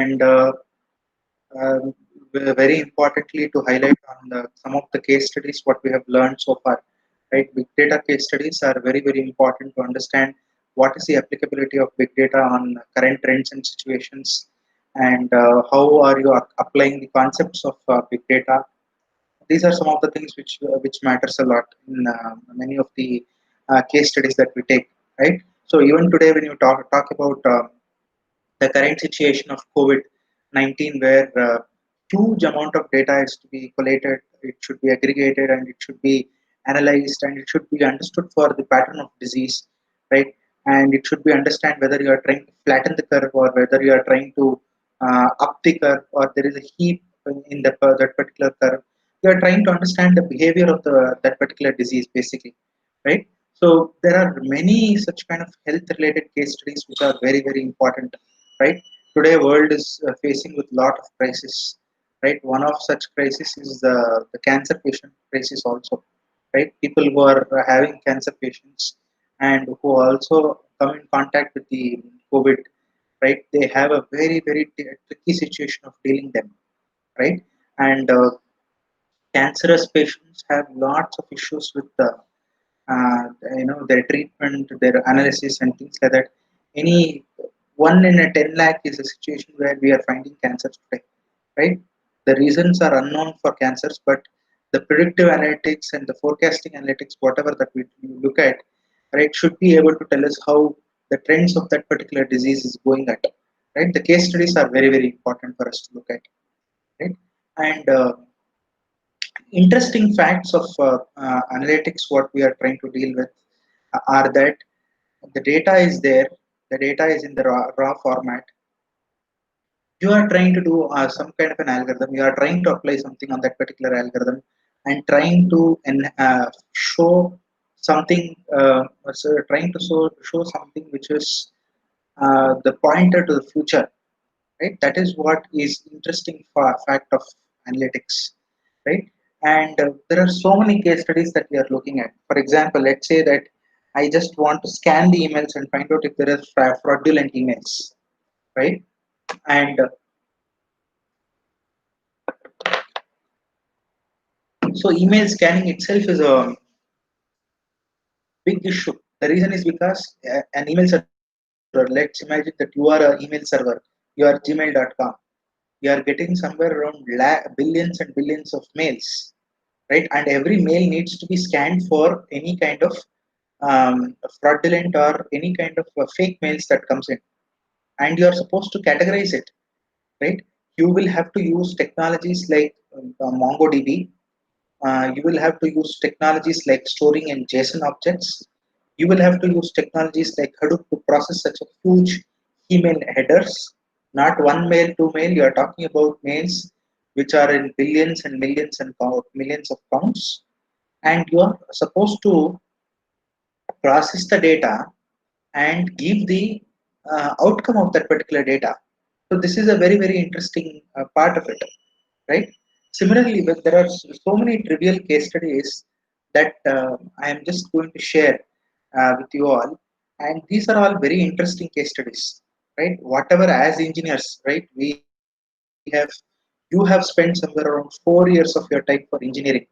and um, very importantly to highlight on some of the case studies what we have learned so far. Right, big data case studies are very important to understand what is the applicability of big data on current trends and situations, and how are you applying the concepts of big data. These are some of the things which matters a lot in many of the case studies that we take, right? So even today when you talk about the current situation of COVID-19, where huge amount of data is to be collated, it should be aggregated, and it should be analyzed, and it should be understood for the pattern of disease, right? And it should be understand whether you are trying to flatten the curve or whether you are trying to up the curve, or there is a heap in that particular curve. You are trying to understand the behavior of that particular disease, basically, right? So there are many such kind of health related case studies which are very important, right? Today world is facing with lot of crisis, right? One of such crisis is the cancer patient crisis also, right? People who are having cancer patients and who also come in contact with the COVID, right? They have a very tricky situation of dealing them, right? And cancerous patients have lots of issues with the uh, their treatment, their analysis, and things like that. Any 1 in a 10 lakh is a situation where we are finding cancers today, right? The reasons are unknown for cancers, but the predictive analytics and the forecasting analytics, whatever that we look at, right, should be able to tell us how the trends of that particular disease is going at, right? The case studies are very important for us to look at, right? And interesting facts of analytics what we are trying to deal with are that the data is there, the data is in the raw format. You are trying to do some kind of an algorithm, you are trying to apply something on that particular algorithm and trying to show something, so trying to show something which is the pointer to the future, right? That is what is interesting fact of analytics, right? And there are so many case studies that we are looking at. For example, let's say that I just want to scan the emails and find out if there is fraudulent emails, right? And so email scanning itself is a big issue. The reason is because an email server, let's imagine that you are an email server, you are gmail.com, you are getting somewhere around billions and billions of mails, right? And every mail needs to be scanned for any kind of fraudulent or any kind of fake mails that comes in, and you are supposed to categorize it, right? You will have to use technologies like MongoDB. You will have to use technologies like storing in JSON objects. You will have to use technologies like Hadoop to process such a huge email headers. Not one mail, two mail. You are talking about mails which are in billions and millions and millions of counts, and you are supposed to process the data and give the outcome of that particular data. So this is a very interesting part of it, right? Similarly, but there are so many trivial case studies that I am just going to share with you all, and these are all very interesting case studies, right? Whatever as engineers, right? You have spent somewhere around 4 years of your time for engineering,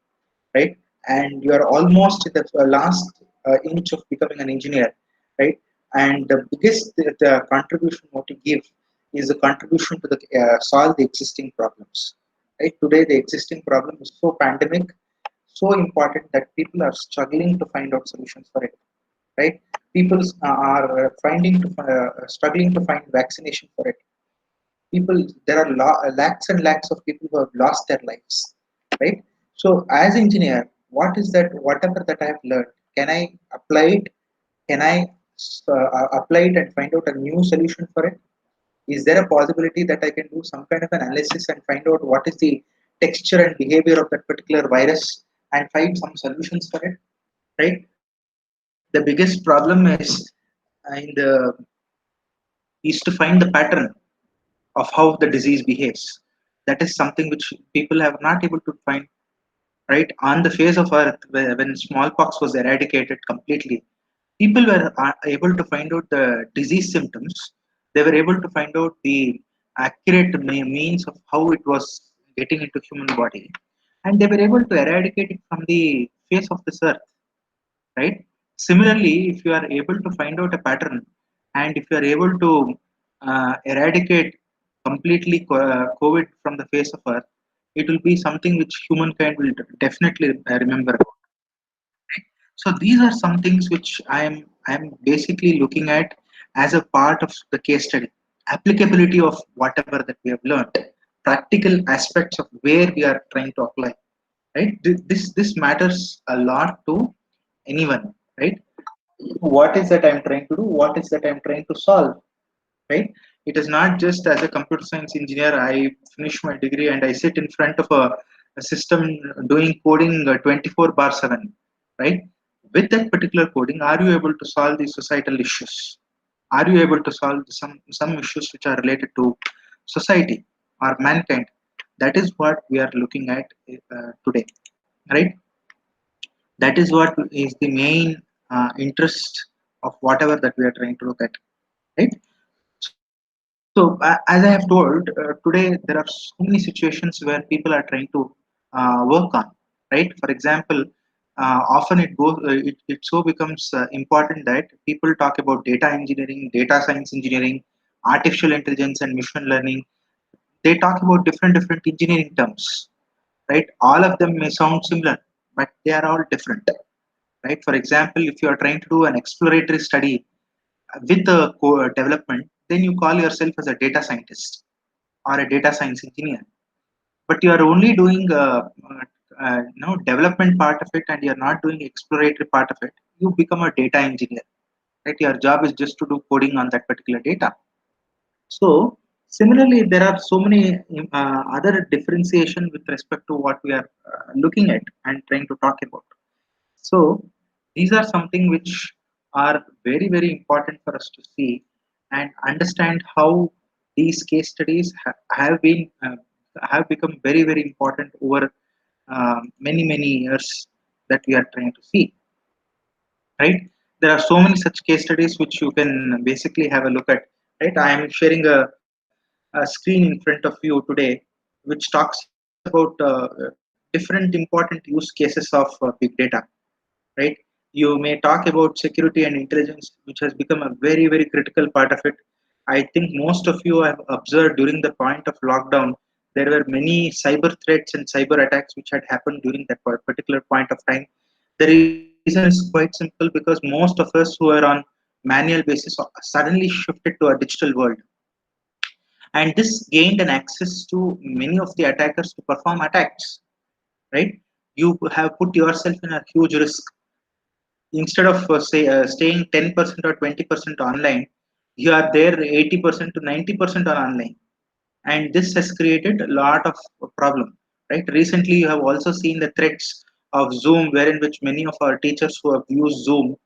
right? And you are almost in the last inch of becoming an engineer, right? And the biggest the contribution what you give is the contribution to the solve the existing problems, right? Today the existing problem is so pandemic, so important that people are struggling to find out solutions for it, right? People are finding to struggling to find vaccination for it. People, there are lakhs and lakhs of people who have lost their lives, right? So as engineer, what is that, whatever that I have learned, can I apply it? Can I apply it and find out a new solution for it? Is there a possibility that I can do some kind of an analysis and find out what is the texture and behavior of that particular virus and find some solutions for it, right? The biggest problem is in the is to find the pattern of how the disease behaves. That is something which people have not able to find, right? On the face of earth, when smallpox was eradicated completely, people were able to find out the disease symptoms. They were able to find out the accurate means of how it was getting into human body, and they were able to eradicate it from the face of this earth, right? Similarly, if you are able to find out a pattern, and if you are able to eradicate completely COVID from the face of earth, it will be something which humankind will definitely remember about. So these are some things which I'm basically looking at as a part of the case study. Applicability of whatever that we have learned, practical aspects of where we are trying to apply. Right? This matters a lot to anyone. Right? What is that I'm trying to do? What is that I'm trying to solve? Right? It is not just as a computer science engineer, I finish my degree and I sit in front of a system doing coding 24 bar 7, right? With that particular coding, are you able to solve the societal issues? Are you able to solve some issues which are related to society or mankind? That is what we are looking at today, right? That is what is the main interest of whatever that we are trying to look at, right? So, as I have told, today there are so many situations where people are trying to work on, right? For example, often it so becomes important that people talk about data engineering, data science engineering, artificial intelligence, and machine learning. They talk about different engineering terms, right? All of them may sound similar, but they are all different, right? For example, if you are trying to do an exploratory study with a development, then you call yourself as a data scientist or a data science engineer. But you are only doing development part of it, and you are not doing exploratory part of it. You become a data engineer, right? Your job is just to do coding on that particular data. So similarly, there are so many other differentiation with respect to what we are looking at and trying to talk about. So these are something which are very important for us to see and understand how these case studies have become very important over many years that we are trying to see, right? There are so many such case studies which you can basically have a look at, right? I am sharing a screen in front of you today which talks about different important use cases of big data, right? You may talk about security and intelligence, which has become a very critical part of it. I think most of you have observed during the point of lockdown, there were many cyber threats and cyber attacks which had happened during that particular point of time. The reason is quite simple, because most of us who are on manual basis suddenly shifted to a digital world, and this gained an access to many of the attackers to perform attacks, right? You have put yourself in a huge risk. Instead of staying 10% or 20% online, you are there 80% to 90% on online, and this has created a lot of problem, right? Recently you have also seen the threats of Zoom, wherein which many of our teachers who have used Zoom,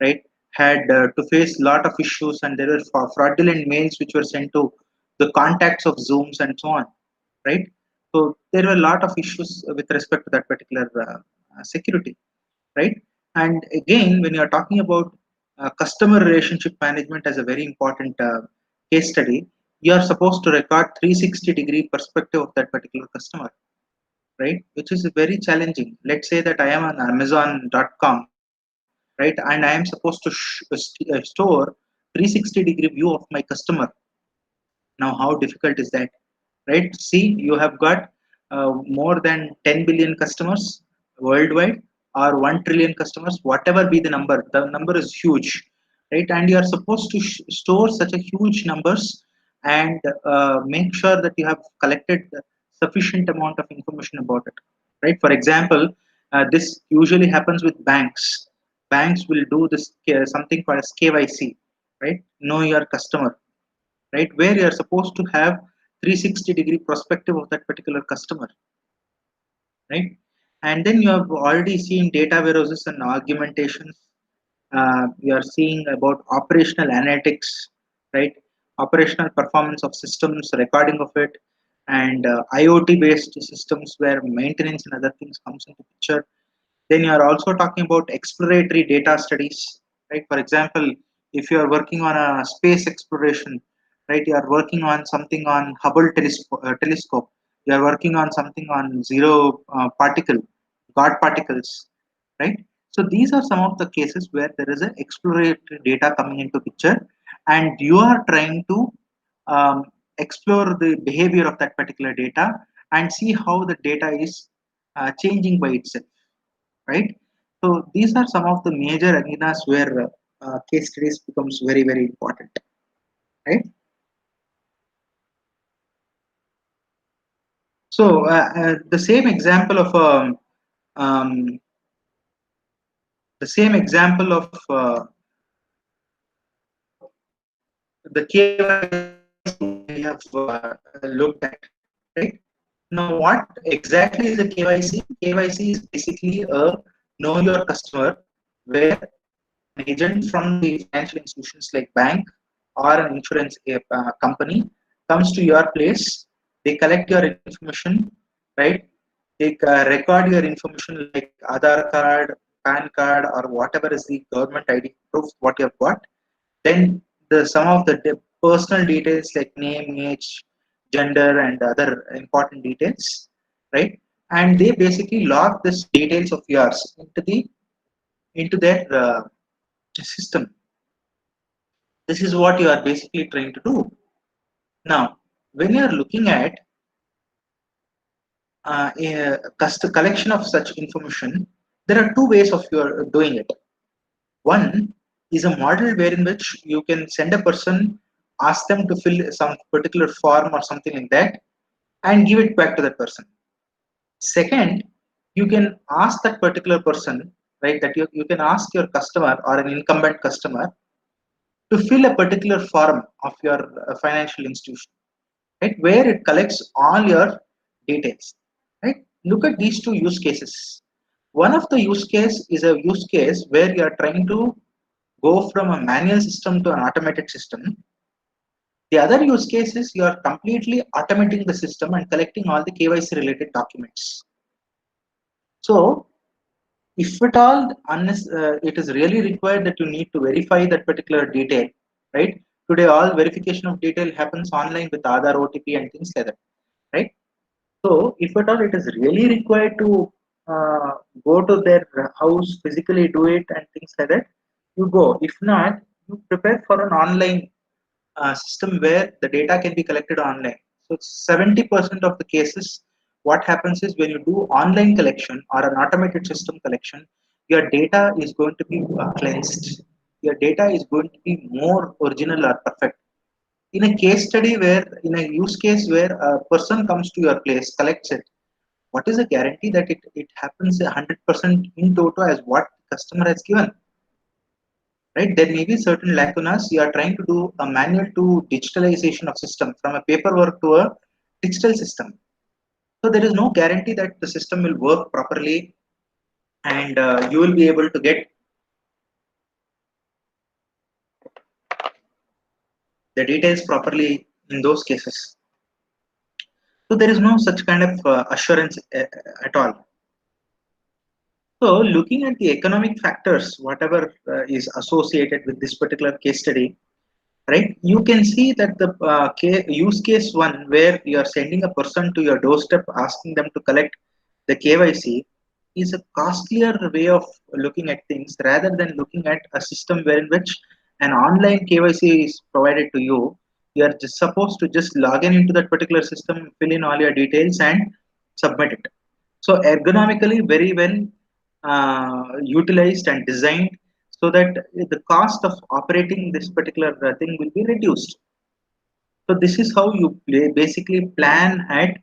right, had to face a lot of issues, and there were fraudulent mails which were sent to the contacts of Zooms and so on, right? So there were a lot of issues with respect to that particular security, right? And again, when you are talking about customer relationship management as a very important case study, you are supposed to record 360-degree perspective of that particular customer, right? Which is very challenging. Let's say that I am on Amazon.com, right, and I am supposed to store 360-degree view of my customer. Now, how difficult is that, right? See, you have got more than 10 billion customers worldwide, or 1 trillion customers, whatever be the number is huge, right? And you are supposed to store such a huge numbers, and make sure that you have collected sufficient amount of information about it, right? For example, this usually happens with banks. Banks will do this something called as KYC, right? Know your customer, right? Where you are supposed to have 360-degree perspective of that particular customer, right? And then you have already seen data warehouses and augmentations. You are seeing about operational analytics, right? Operational performance of systems, recording of it, and IoT based systems where maintenance and other things comes into picture. Then you are also talking about exploratory data studies, right? For example, if you are working on a space exploration, right? You are working on something on Hubble telescope. You are working on something on zero particle, God particles, right? So these are some of the cases where there is an exploratory data coming into picture, and you are trying to um, explore the behavior of that particular data and see how the data is changing by itself, right? So these are some of the major arenas where case studies becomes very very important, right? So the same example of um, the same example of the KYC we have looked at, right? Now, what exactly is the KYC? KYC is basically a know your customer, where an agent from the financial institutions like bank or an insurance company comes to your place. They collect your information, right? They record your information like Aadhaar card, PAN card, or whatever is the government ID proof what you have got. Then the some of the personal details like name, age, gender, and other important details, right? And they basically log this details of yours into their system. This is what you are basically trying to do. Now, when you are looking at a collection of such information, there are two ways of your doing it. One is a model wherein which you can send a person, ask them to fill some particular form or something like that, and give it back to that person. Second, you can ask that particular person, right? That you can ask your customer or an incumbent customer to fill a particular form of your financial institution, right? Where it collects all your details, right? Look at these two use cases. One of the use case is a use case where you are trying to go from a manual system to an automated system. The other use case is you are completely automating the system and collecting all the KYC related documents. So, if at all, unless it is really required that you need to verify that particular detail, right? Today, all verification of detail happens online with Aadhaar, OTP, and things like that, right? So, if at all it is really required to uh, go to their house, physically do it, and things like that, you go. If not, you prepare for an online system where the data can be collected online. So 70% of the cases, what happens is when you do online collection or an automated system collection, your data is going to be cleansed. Your data is going to be more original or perfect. In a case study where, in a use case where a person comes to your place, collects it, what is the guarantee that it happens 100% in toto as what the customer has given? Right, there may be certain lacunas. You are trying to do a manual to digitalization of system from a paperwork to a digital system, so there is no guarantee that the system will work properly, and you will be able to get the details properly in those cases. So there is no such kind of assurance at all. So looking at the economic factors, whatever is associated with this particular case study, right? You can see that the use case one, where you are sending a person to your doorstep asking them to collect the KYC, is a costlier way of looking at things rather than looking at a system where in which an online KYC is provided to you. You are just supposed to just log in into that particular system, fill in all your details, and submit it. So ergonomically very well utilized and designed, so that the cost of operating this particular thing will be reduced. So this is how you basically plan at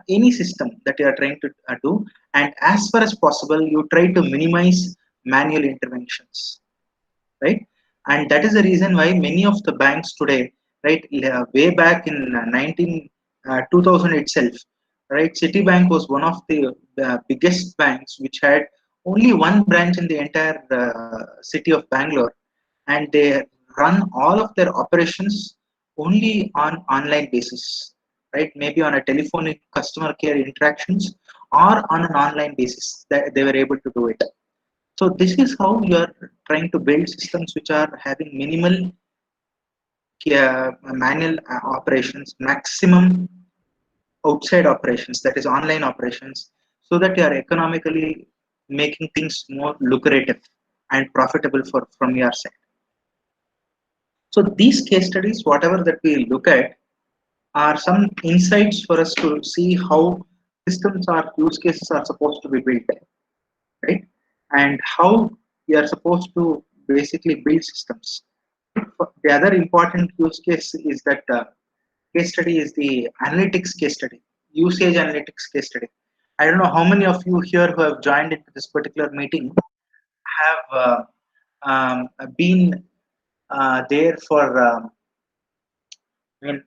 any system that you are trying to do, and as far as possible you try to minimize manual interventions, right? And that is the reason why many of the banks today, right, way back in 2000 itself, right, Citibank was one of the biggest banks which had only one branch in the entire city of Bangalore, and they run all of their operations only on online basis, right? Maybe on a telephonic customer care interactions or on an online basis that they were able to do it. So this is how you are trying to build systems which are having minimal manual operations, maximum outside operations, that is online operations, so that you are economically making things more lucrative and profitable for from your side. So these case studies, whatever that we look at, are some insights for us to see how systems or use cases are supposed to be built, right? And how we are supposed to basically build systems. The other important use case is that case study is the analytics case study, usage analytics case study. I don't know how many of you here who have joined into this particular meeting have been there for, I mean,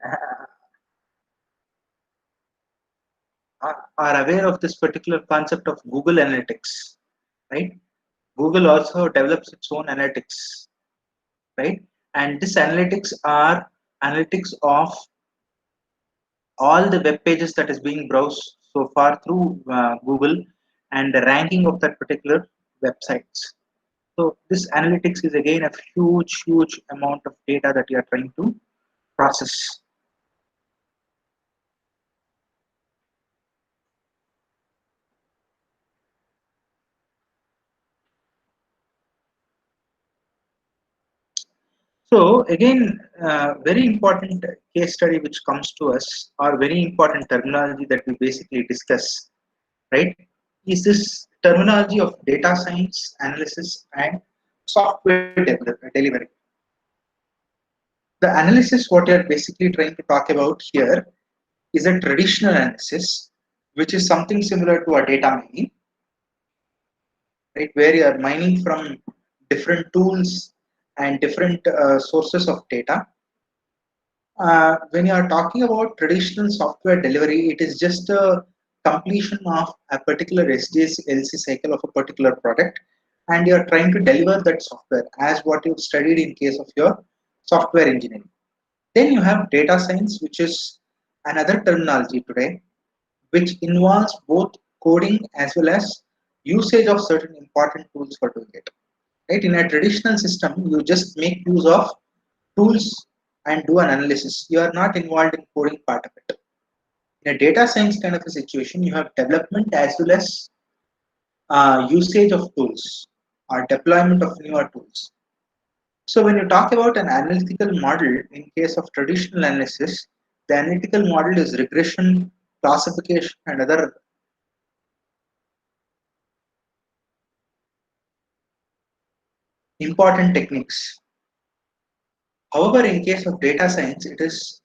are aware of this particular concept of Google Analytics, right? Google also develops its own analytics, right? And this analytics are analytics of all the web pages that is being browsed so far through Google and the ranking of that particular websites. So this analytics is again a huge amount of data that you are trying to process. So again, very important case study which comes to us, or very important terminology that we basically discuss, right, is this terminology of data science analysis and software delivery. The analysis, what you're basically trying to talk about here, is a traditional analysis, which is something similar to a data mining, right, where you are mining from different tools and different sources of data. When you are talking about traditional software delivery, it is just a completion of a particular SDLC cycle of a particular product, and you are trying to deliver that software as what you've studied in case of your software engineering. Then you have data science, which is another terminology today, which involves both coding as well as usage of certain important tools for doing it. Right? In a traditional system, you just make use of tools and do an analysis. You are not involved in coding part of it. In a data science kind of a situation, you have development as well as usage of tools or deployment of newer tools. So when you talk about an analytical model, in case of traditional analysis, the analytical model is regression, classification, and other important techniques. However, in case of data science, it is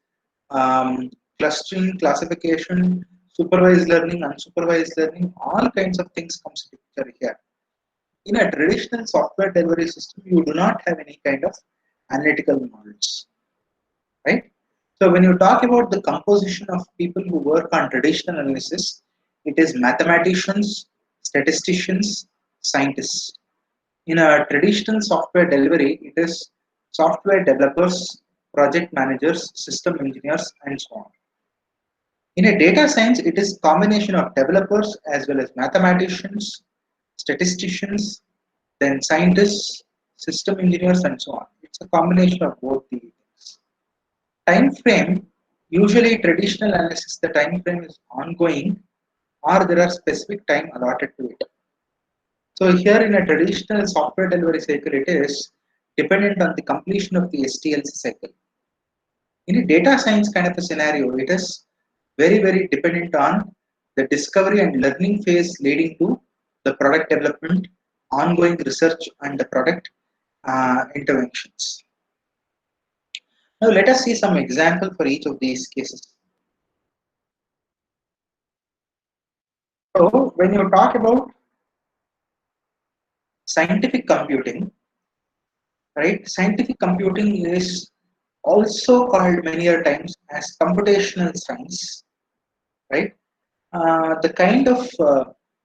clustering, classification, supervised learning, unsupervised learning, all kinds of things comes into picture here. In a traditional software delivery system, you do not have any kind of analytical models, right? So when you talk about the composition of people who work on traditional analysis, it is mathematicians, statisticians, scientists. In a traditional software delivery, it is software developers, project managers, system engineers, and so on. In a data science, it is combination of developers as well as mathematicians, statisticians, then scientists, system engineers, and so on. It's a combination of both the things. Time frame, usually traditional analysis, the time frame is ongoing or there are specific time allotted to it. So here in a traditional software delivery cycle, it is dependent on the completion of the SDLC cycle. In a data science kind of a scenario, it is very dependent on the discovery and learning phase leading to the product development, ongoing research, and the product interventions. Now let us see some example for each of these cases. So when you talk about scientific computing, right? Scientific computing is also called many other times as computational science, right? The kind of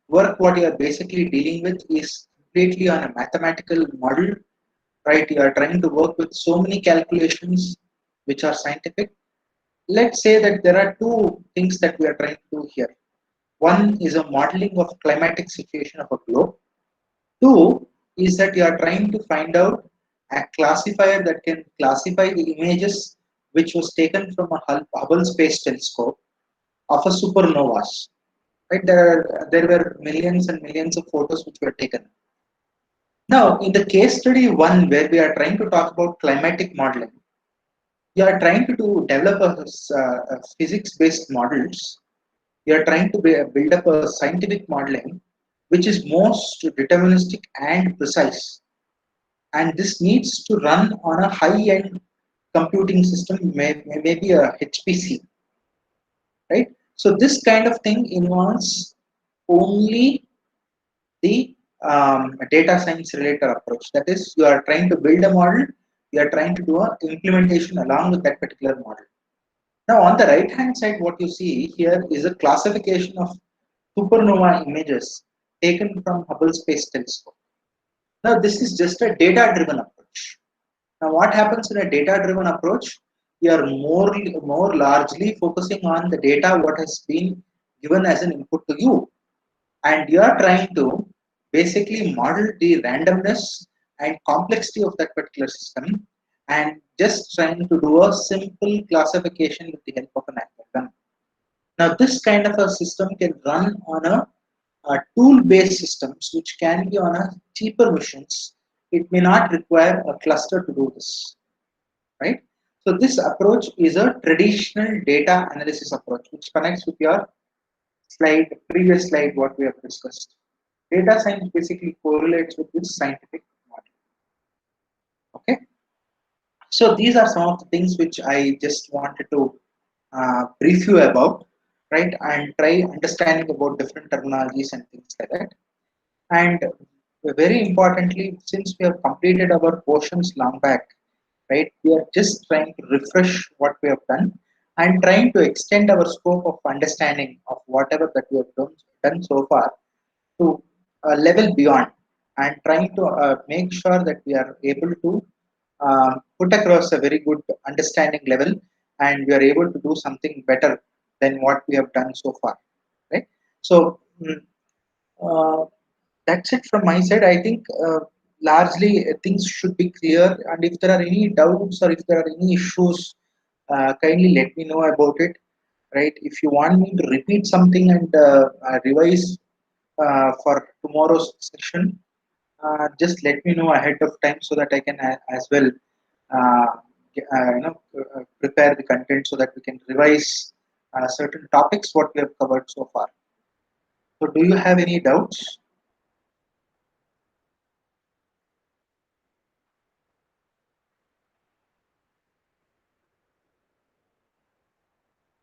work what you are basically dealing with is completely on a mathematical model, right? You are trying to work with so many calculations which are scientific. Let's say that there are two things that we are trying to do here. One is a modeling of climatic situation of a globe. Two is that you are trying to find out a classifier that can classify the images which was taken from a Hubble Space Telescope of a supernovas. Right, there were millions and millions of photos which were taken. Now, in the case study one, where we are trying to talk about climatic modeling, we are trying to develop a physics-based models. We are trying to build up a scientific modeling which is most deterministic and precise. And this needs to run on a high-end computing system, maybe a HPC, right? So this kind of thing involves only the data science related approach. That is, you are trying to build a model, you are trying to do a implementation along with that particular model. Now, on the right hand side, what you see here is a classification of supernova images taken from Hubble Space Telescope. Now, this is just a data driven approach. Now, what happens in a data driven approach? We are more largely focusing on the data what has been given as an input to you, and you are trying to basically model the randomness and complexity of that particular system, and just trying to do a simple classification with the help of an algorithm. Now, this kind of a system can run on a tool-based systems which can be on a cheaper machines. It may not require a cluster to do this, right? So this approach is a traditional data analysis approach, which connects with your previous slide, what we have discussed. Data science basically correlates with this scientific model. Okay, so these are some of the things which I just wanted to brief you about, right? And try understanding about different terminologies and things like that. And very importantly, since we have completed our portions long back, right, we are just trying to refresh what we have done and trying to extend our scope of understanding of whatever that we have done so far to a level beyond, and trying to make sure that we are able to put across a very good understanding level, and we are able to do something better than what we have done so far, right? So uh, that's it from my side. I think largely things should be clear, and if there are any doubts or if there are any issues, kindly let me know about it. Right? If you want me to repeat something and revise for tomorrow's session, just let me know ahead of time so that I can as well uh, prepare the content so that we can revise certain topics what we have covered so far. So, do you have any doubts?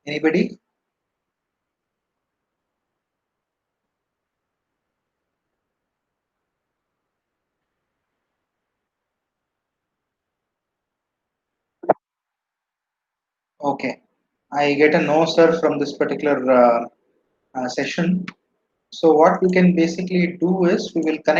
Anybody? Okay. I get a no, sir, from this particular session. So what we can basically do is we will connect